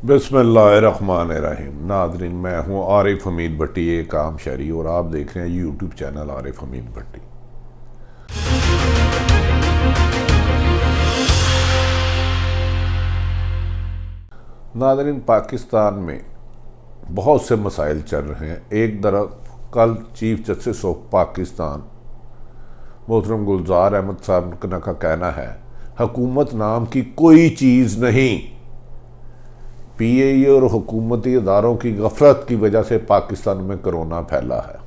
बिस्मिल्लाहिर्रहमानिर्रहीम। नाज़रीन, मैं हूँ आरिफ हमीद भट्टी, एक आम शहरी, और आप देख रहे हैं यूट्यूब चैनल आरिफ हमीद भट्टी। नाज़रीन, पाकिस्तान में बहुत से मसाइल चल रहे हैं। एक तरफ कल चीफ जस्टिस ऑफ पाकिस्तान मोहतरम गुलजार अहमद साहब का कहना है हुकूमत नाम की कोई चीज़ नहीं, पीएई और हुकूमती इदारों की गफलत की वजह से पाकिस्तान में कोरोना फैला है।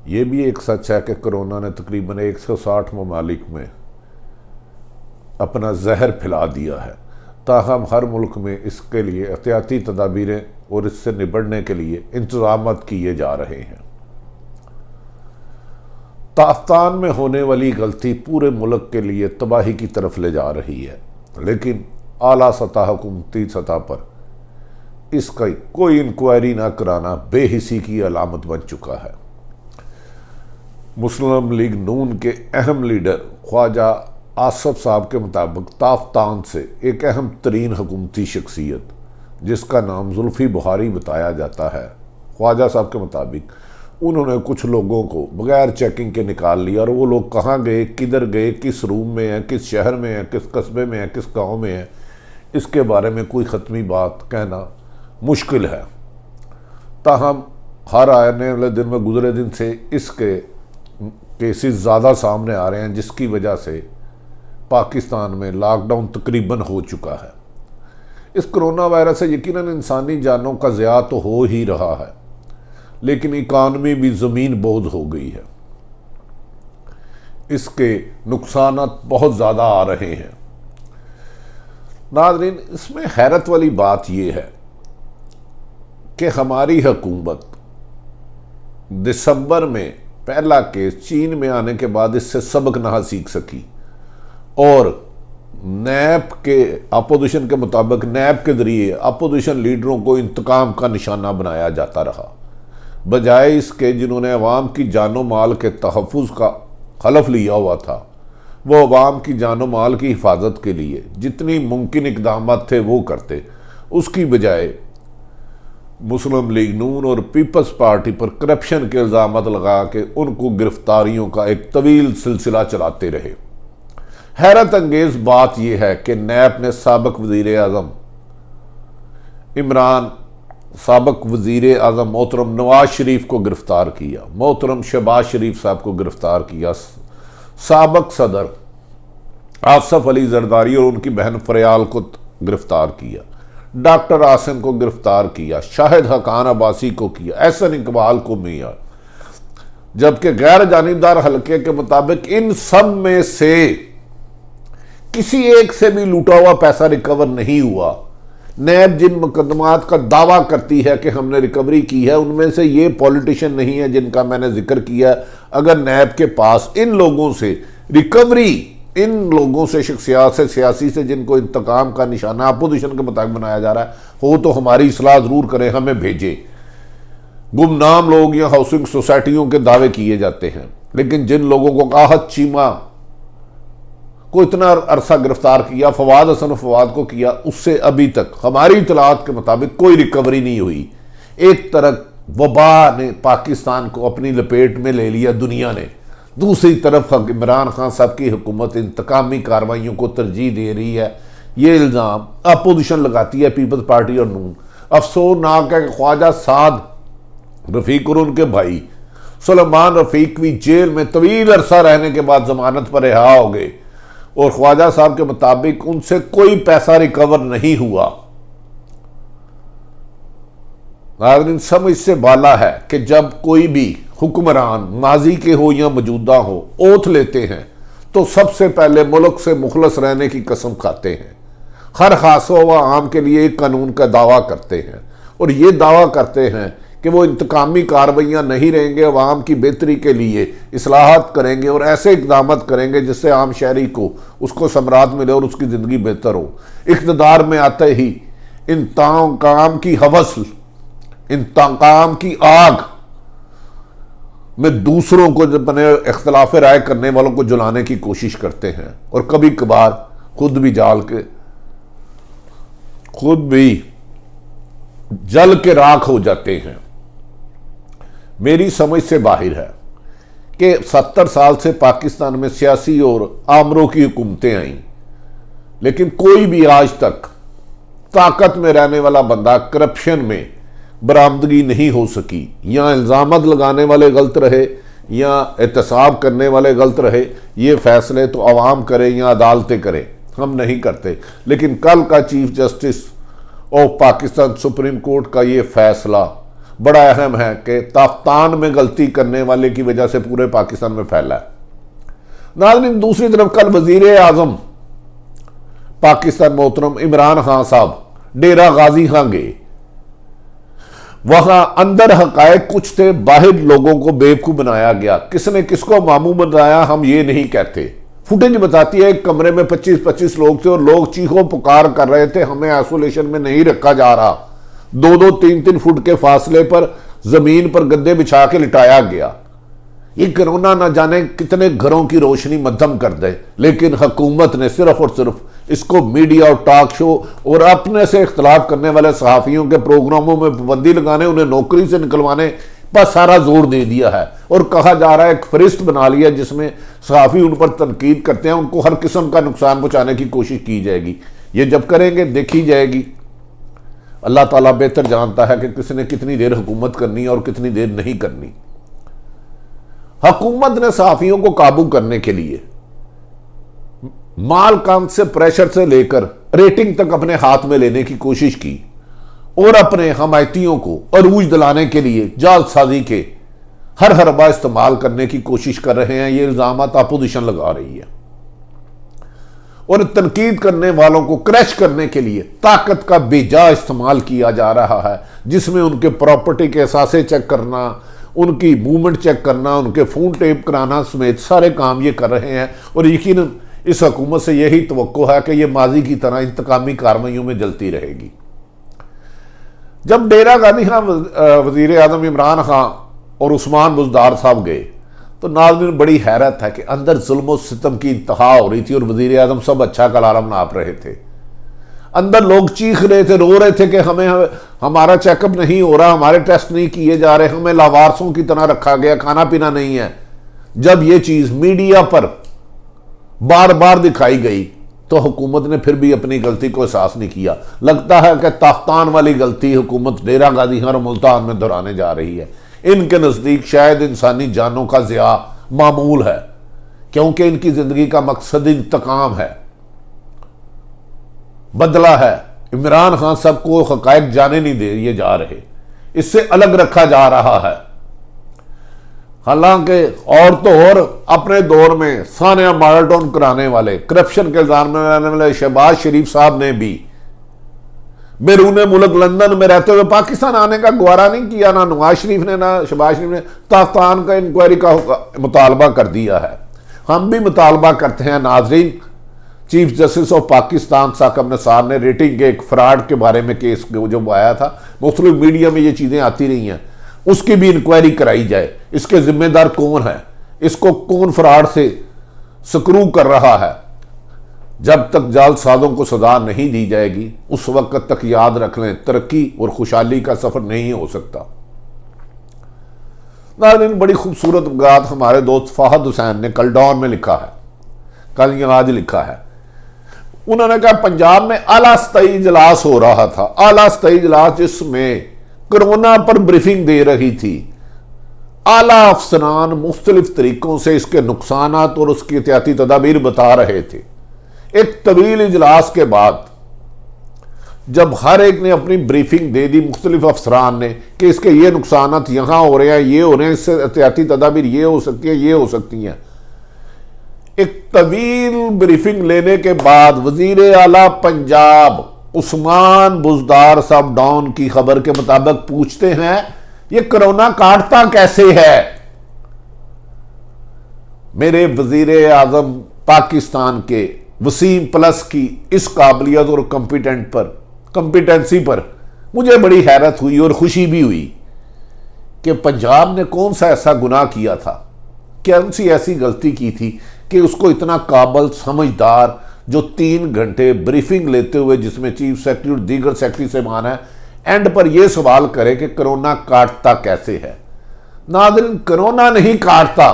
ये भी एक सच है कि कोरोना ने तकरीबन 160 ममालिक में अपना जहर फैला दिया है। ताहम हर मुल्क में इसके लिए एहतियाती तदाबीरें और इससे निपटने के लिए इंतजाम किए जा रहे हैं। ताफ्तान में होने वाली गलती पूरे मुल्क के लिए तबाही की तरफ ले जा रही है, लेकिन आला सतह हुकूमती सतह पर इसका कोई इंक्वायरी ना कराना बेहिसी की अलामत बन चुका है। मुस्लिम लीग नून के अहम लीडर ख्वाजा आसफ साहब के मुताबिक ताफ्तान से एक अहम तरीन हुकूमती शख्सियत जिसका नाम जुल्फी बुखारी बताया जाता है, ख्वाजा साहब के मुताबिक उन्होंने कुछ लोगों को बगैर चेकिंग के निकाल लिया, और वो लोग कहाँ गए, किधर गए, किस रूम में हैं, किस शहर में हैं, किस कस्बे में हैं, किस गांव में हैं, इसके बारे में कोई ख़त्मी बात कहना मुश्किल है। ताहम हर आने वाले दिन में गुजरे दिन से इसके केसेस ज़्यादा सामने आ रहे हैं, जिसकी वजह से पाकिस्तान में लॉकडाउन तकरीबन हो चुका है। इस कोरोना वायरस से यकीनन इंसानी जानों का ज़िया तो हो ही रहा है, लेकिन इकानमी भी ज़मीन बोझ हो गई है। इसके नुकसान बहुत ज़्यादा आ रहे हैं। नाज़रीन, इसमें हैरत वाली बात यह है कि हमारी हुकूमत दिसंबर में पहला केस चीन में आने के बाद इससे सबक ना सीख सकी, और नैब के अपोजिशन के मुताबिक नैब के ज़रिए अपोजिशन लीडरों को इंतकाम का निशाना बनाया जाता रहा, बजाय इसके जिन्होंने अवाम की जानो माल के तहफ़्फ़ुज़ का हलफ लिया हुआ था। वो अवाम की जानो माल की हिफाजत के लिए जितनी मुमकिन इकदाम थे वो करते, उसकी बजाय मुस्लिम लीग नून और पीपल्स पार्टी पर करप्शन के इल्ज़ाम लगा के उनको गिरफ्तारियों का एक तवील सिलसिला चलाते रहे। हैरत अंगेज़ बात यह है कि नैब ने साबिक़ वज़ीर आज़म इमरान, साबिक़ वज़ीर आज़म मोहतरम नवाज शरीफ को गिरफ़्तार किया, मोहतरम शहबाज शरीफ साहब को गिरफ़्तार किया, साबिक़ सदर आसफ अली जरदारी और उनकी बहन फरियाल को गिरफ्तार किया, डॉक्टर आसिम को गिरफ्तार किया, शाहिद हकान अब्बासी को किया, एहसन इकबाल को मिया, जबकि गैर जानिबदार हल्के के मुताबिक इन सब में से किसी एक से भी लूटा हुआ पैसा रिकवर नहीं हुआ। नैब जिन मुकदमात का दावा करती है कि हमने रिकवरी की है, उनमें से ये पॉलिटिशियन नहीं है जिनका मैंने जिक्र किया। अगर नैब के पास इन लोगों से रिकवरी, इन लोगों से शख्सियात से, सियासी से जिनको इंतकाम का निशाना अपोजिशन के मुताबिक बनाया जा रहा है हो, तो हमारी इस्लाह ज़रूर करें, हमें भेजे। गुमनाम लोग या हाउसिंग सोसाइटियों के दावे किए जाते हैं, लेकिन जिन लोगों को आहत चीमा को इतना अरसा गिरफ्तार किया, फवाद हसन फवाद को किया, उससे अभी तक हमारी इतलात के मुताबिक कोई रिकवरी नहीं हुई। एक तरफ वबा ने पाकिस्तान को अपनी लपेट में ले लिया दुनिया ने, दूसरी तरफ इमरान खान साहब की हुकूमत इंतकामी कार्रवाइयों को तरजीह दे रही है। ये इल्ज़ाम अपोजिशन लगाती है, पीपल्स पार्टी और नून। अफसोसनाक है कि ख्वाजा साद रफ़ीक और उनके भाई सुलेमान रफ़ीक भी जेल में तवील अरसा रहने के बाद जमानत पर रिहा हो गए, और ख्वाजा साहब के मुताबिक उनसे कोई पैसा रिकवर नहीं हुआ। नाज़रीन, समझ से बाला है कि जब कोई भी हुक्मरान माजी के हो या मौजूदा हो ओथ लेते हैं तो सबसे पहले मुल्क से मुखलस रहने की कसम खाते हैं, हर खासा व आम के लिए एक कानून का दावा करते हैं, और ये दावा करते हैं कि वो इंतकामी कार्रवाइयाँ नहीं रहेंगे, अवाम की बेहतरी के लिए इस्लाहात करेंगे और ऐसे इक़दाम करेंगे जिससे आम शहरी को उसको समरात मिले और उसकी ज़िंदगी बेहतर हो। इक़्तिदार में आते ही इंतकाम की हवस, इंतकाम की आग में दूसरों को जब बने इख्तलाफ राय करने वालों को जलाने की कोशिश करते हैं, और कभी कभार खुद भी जाल के खुद भी जल के राख हो जाते हैं। मेरी समझ से बाहर है कि 70 साल से पाकिस्तान में सियासी और आमरों की हुकूमतें आईं, लेकिन कोई भी आज तक ताकत में रहने वाला बंदा करप्शन में बरामदगी नहीं हो सकी। या इल्ज़ामत लगाने वाले गलत रहे या एहतसाब करने वाले गलत रहे, ये फैसले तो अवाम करे या अदालतें करें, हम नहीं करते। लेकिन कल का chief justice of Pakistan supreme court का ये फैसला बड़ा अहम है कि ताफ्तान में गलती करने वाले की वजह से पूरे पाकिस्तान में फैला है। नाज़रीन, दूसरी तरफ कल वजीर आजम पाकिस्तान मोहतरम इमरान खान साहब डेरा गाजी खां गए। वहां अंदर हकायक कुछ थे, बाहर लोगों को बेवकूफ बनाया गया। किसने किसको मामू बनाया हम ये नहीं कहते। फुटेज बताती है एक कमरे में 25-25 लोग थे और लोग चीखों पुकार कर रहे थे, हमें आइसोलेशन में नहीं रखा जा रहा। 2-2, 3-3 फुट के फासले पर जमीन पर गद्दे बिछा के लिटाया गया। ये कोरोना ना जाने कितने घरों की रोशनी मध्यम कर दे, लेकिन हुकूमत ने सिर्फ और सिर्फ इसको मीडिया और टॉक शो और अपने से इख्तलाफ करने वाले सहाफ़ियों के प्रोग्रामों में पाबंदी लगाने, उन्हें नौकरी से निकलवाने पर सारा जोर दे दिया है। और कहा जा रहा है एक फरिश्त बना लिया जिसमें सहाफ़ी उन पर तनकीद करते हैं, उनको हर किस्म का नुकसान पहुंचाने की कोशिश की जाएगी। ये जब करेंगे देखी जाएगी। अल्लाह ताला बेहतर जानता है कि किसने कितनी देर हुकूमत करनी है और कितनी देर नहीं करनी। हुकूमत ने सहाफ़ियों को काबू करने के लिए माल काम से प्रेशर से लेकर रेटिंग तक अपने हाथ में लेने की कोशिश की और अपने हमायतियों को अरूज दिलाने के लिए जालसाजी के हर हरबा इस्तेमाल करने की कोशिश कर रहे हैं। ये इल्जामात अपोजिशन लगा रही है और तनकीद करने वालों को क्रैश करने के लिए ताकत का बेजा इस्तेमाल किया जा रहा है, जिसमें उनके प्रॉपर्टी के एहसासे चेक करना, उनकी मूवमेंट चेक करना, उनके फोन टेप कराना समेत सारे काम ये कर रहे हैं। और यकीनन इस हुकूमत से यही तवक्को है कि यह माजी की तरह इंतकामी कार्रवाइयों में जलती रहेगी। जब डेरा गाजी खां वजीर आजम इमरान खान और उस्मान बुज़दार साहब गए तो नाज़रीन बड़ी हैरत है कि अंदर जुल्म और सितम की इंतहा हो रही थी और वजीर आजम सब अच्छा कलारम नाप रहे थे। अंदर लोग चीख रहे थे, रो रहे थे कि हमें हमारा चेकअप नहीं हो रहा, हमारे टेस्ट नहीं किए जा रहे, हमें लावारसों की तरह रखा गया, खाना पीना नहीं है। जब ये चीज़ मीडिया पर बार बार दिखाई गई तो हुकूमत ने फिर भी अपनी गलती को एहसास नहीं किया। लगता है कि ताफ्तान वाली गलती हुकूमत डेरा गाजी खां और मुल्तान में दोहराने जा रही है। इनके नज़दीक शायद इंसानी जानों का ज़िया मामूल है, क्योंकि इनकी ज़िंदगी का मकसद इंतकाम है, बदला है। इमरान खान साहब को हकायक जाने नहीं दिए जा रहे, इससे अलग रखा जा रहा है। हालांकि और तो और अपने दौर में सानिया माराथन कराने वाले, करप्शन के इल्जाम में रहने वाले शहबाज शरीफ साहब ने भी बैरून मुल्क लंदन में रहते हुए पाकिस्तान आने का गवारा नहीं किया। ना नवाज शरीफ ने ना शहबाज शरीफ ने ताफ्तान का इंक्वायरी का मुतालबा कर दिया है। हम भी मुतालबा करते हैं नाजरीन। Chief justice of Pakistan Saqib नसार ने रेटिंग के एक फ्रॉड के बारे में केस जो आया था, मुख्तलिफ मीडिया में ये चीज़ें आती रही हैं, उसकी भी इंक्वायरी कराई जाए। इसके जिम्मेदार कौन है, इसको कौन फ्रॉड से स्क्रू कर रहा है। जब तक जालसाजों को सजा नहीं दी जाएगी उस वक्त तक याद रख लें, तरक्की और खुशहाली का सफर नहीं हो सकता। नाज़रीन, बड़ी खूबसूरत बात हमारे दोस्त फाहद हुसैन ने कल डॉन में लिखा है, कल या आज लिखा है। उन्होंने कहा पंजाब में आला स्थाई इजलास हो रहा था, आला स्थाई इजलास जिसमें कोरोना पर ब्रीफिंग दे रही थी। आला अफसरान मुख्तलिफ तरीकों से इसके नुकसानात और उसकी एहतियाती तदाबीर बता रहे थे। एक तवील इजलास के बाद जब हर एक ने अपनी ब्रीफिंग दे दी, मुख्तलिफ अफसरान ने, कि इसके ये नुकसानात यहाँ हो रहे हैं, ये हो रहे हैं, इससे एहतियाती तदाबीर ये हो सकती है, ये हो सकती हैं। एक तवील ब्रीफिंग लेने के बाद वजीर आला पंजाब उस्मान बुज़दार साहब डॉन की खबर के मुताबिक पूछते हैं ये कोरोना काटता कैसे है। मेरे वजीर आजम पाकिस्तान के वसीम प्लस की इस काबिलियत और कंपिटेंसी पर मुझे बड़ी हैरत हुई और खुशी भी हुई कि पंजाब ने कौन सा ऐसा गुनाह किया था, कौन सी ऐसी गलती की थी कि उसको इतना काबिल, समझदार, जो 3 घंटे ब्रीफिंग लेते हुए, जिसमें चीफ सेक्रेटरी और दीगर सेक्रेटरी से मान है, एंड पर यह सवाल करे कि कोरोना काटता कैसे है। नाज़रीन, कोरोना नहीं काटता।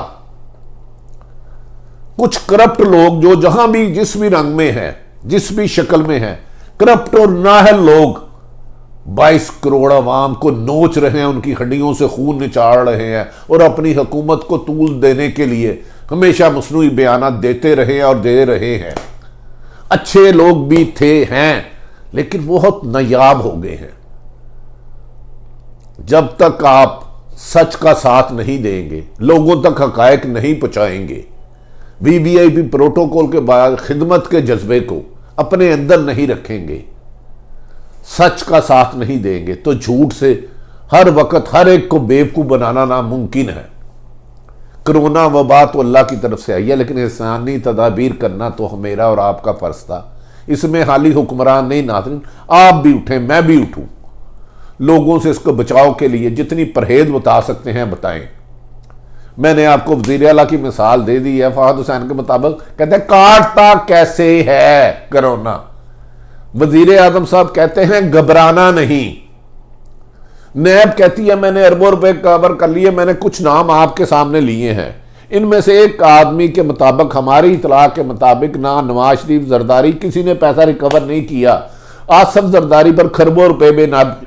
कुछ करप्ट लोग जो जहां भी जिस भी रंग में है, जिस भी शक्ल में है, करप्ट और नाहल लोग 22 करोड़ अवाम को नोच रहे हैं, उनकी हड्डियों से खून निचाड़ रहे हैं और अपनी हुकूमत को तूल देने के लिए हमेशा मसनूई बयानात देते रहे और दे रहे हैं। अच्छे लोग भी थे हैं, लेकिन बहुत नायाब हो गए हैं। जब तक आप सच का साथ नहीं देंगे, लोगों तक हकायक नहीं पहुंचाएंगे, वीवीआईपी प्रोटोकॉल के बाद खिदमत के जज्बे को अपने अंदर नहीं रखेंगे, सच का साथ नहीं देंगे, तो झूठ से हर वक्त हर एक को बेवकूफ बनाना नामुमकिन है। कोरोना वबा तो अल्लाह की तरफ से आई है, लेकिन इंसानी तदाबीर करना तो मेरा और आपका फर्ज था। इसमें हाली हुक्मरान नहीं, नाज़रीन, आप भी उठें, मैं भी उठूं, लोगों से इसको बचाव के लिए जितनी परहेज बता सकते हैं बताएं। मैंने आपको वज़ीर आला की मिसाल दे दी है। फहद हुसैन के मुताबिक कहते हैं काटता कैसे है कोरोना। वज़ीर आज़म साहब कहते हैं घबराना नहीं। नैब कहती है मैंने अरबों रुपए कवर कर लिए, मैंने कुछ नाम आपके सामने लिए हैं। इनमें से एक आदमी के मुताबिक, हमारी इतला के मुताबिक, ना नवाज शरीफ जरदारी, किसी ने पैसा रिकवर नहीं किया। आसिफ जरदारी पर खरबों रुपए बेनाब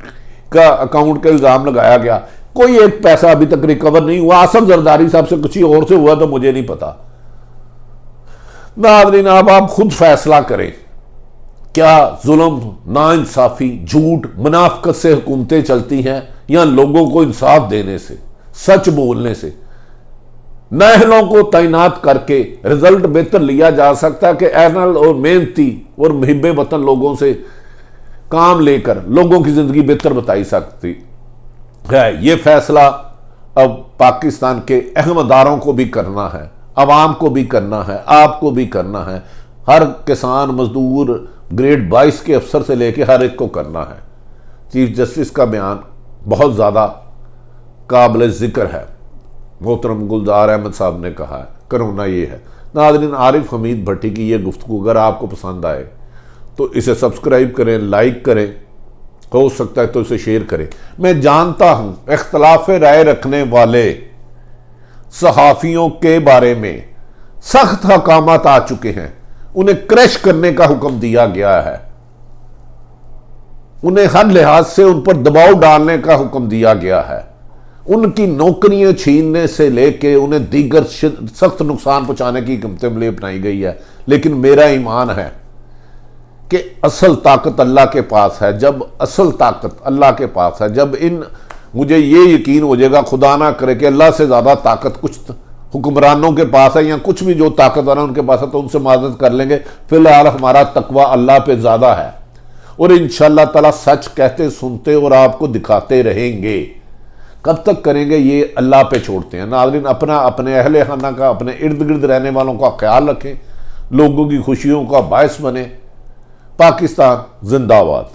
का अकाउंट का इल्जाम लगाया गया, कोई एक पैसा अभी तक रिकवर नहीं हुआ। आसिफ जरदारी साहब से कुछ और से हुआ तो मुझे नहीं पता। नाज़रीन, अब आप खुद फैसला करें, क्या जुल्म, नाइंसाफी, झूठ, मुनाफिकत से हुकूमतें चलती हैं या लोगों को इंसाफ देने से, सच बोलने से? नाहलों को तैनात करके रिजल्ट बेहतर लिया जा सकता है कि एनल और मेहनती और मुहिब्बे वतन लोगों से काम लेकर लोगों की जिंदगी बेहतर बताई सकती है। ये फैसला अब पाकिस्तान के अहम अदारों को भी करना है, अवाम को भी करना है, आपको भी करना है। हर किसान, मजदूर, ग्रेड 22 के अफसर से लेके हर एक को करना है। चीफ जस्टिस का बयान बहुत ज़्यादा काबिल ज़िक्र है। मोहतरम गुलजार अहमद साहब ने कहा है कोरोना ये है। नाज़रीन, आरिफ हमीद भट्टी की ये गुफ्तगू अगर आपको पसंद आए तो इसे सब्सक्राइब करें, लाइक करें, हो सकता है तो इसे शेयर करें। मैं जानता हूं इख्तलाफ राय रखने वाले सहाफ़ियों के बारे में सख्त हकामात आ चुके हैं, उन्हें क्रश करने का हुक्म दिया गया है, उन्हें हर लिहाज से उन पर दबाव डालने का हुक्म दिया गया है, उनकी नौकरियां छीनने से लेके उन्हें दीगर सख्त नुकसान पहुंचाने की हिकमत अपनाई गई है। लेकिन मेरा ईमान है कि असल ताकत अल्लाह के पास है। जब असल ताकत अल्लाह के पास है, जब मुझे ये यकीन हो जाएगा, खुदा ना करे कि अल्लाह से ज़्यादा ताकत कुछ हुक्मरानों के पास है या कुछ भी जो ताकतवर है उनके पास है, तो उनसे मदद कर लेंगे। फिलहाल हमारा तकवा अल्लाह पे ज़्यादा है और इंशाअल्लाह ताला सच कहते, सुनते और आपको दिखाते रहेंगे। कब तक करेंगे ये अल्लाह पे छोड़ते हैं। नाज़रीन, अपने अहले खाना का, अपने इर्द गिर्द रहने वालों का ख्याल रखें, लोगों की खुशियों का बायस बने। पाकिस्तान जिंदाबाद।